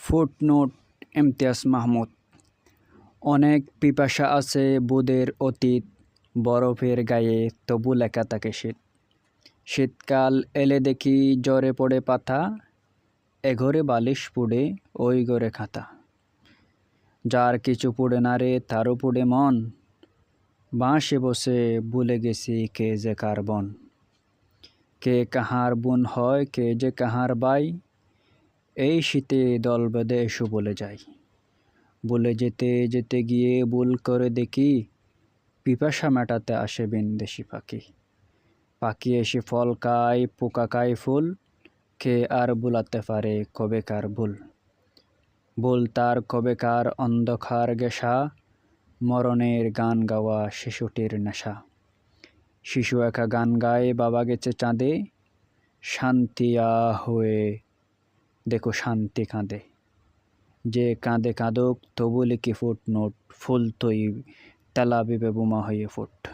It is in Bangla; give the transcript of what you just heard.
ফুটনোট ইমতিয়াজ মাহমুদ। অনেক পিপাসা আছে বুদের অতীত, বরফের গায়ে তবু লেখা থাকে শীত। শীতকাল এলে দেখি জ্বরে পড়ে পাতা, এ ঘরে বালিশ পুড়ে ওই ঘরে খাতা। যার কিছু পুড়ে না রে তারও পুড়ে মন, বাঁশে বসে ভুলে গেছি কে যে কার বন। কে কাহার বোন হয় কে যে কাহার বাই, এই শীতে দল বেঁধে এসো বলে যাই। বলে যেতে যেতে গিয়ে ভুল করে দেখি, পিপাসা মেটাতে আসে বিনদেশি পাখি। পাখি এসে ফল খায় পোকা খায় ফুল, কে আর বুলাতে পারে কবেকার ভুল। ভুল তার কবেকার অন্ধকার গেশা, মরণের গান গাওয়া শিশুটির নেশা। শিশু একা গান গায় বাবা গেছে চাঁদে, শান্তি হয়ে দেখো শান্তি কাঁদে। যে কাঁদে কাঁদুক তবু লিখি ফুটনোট, ফুল তৈ তেলাবিবে বোমা হয়ে ফুট।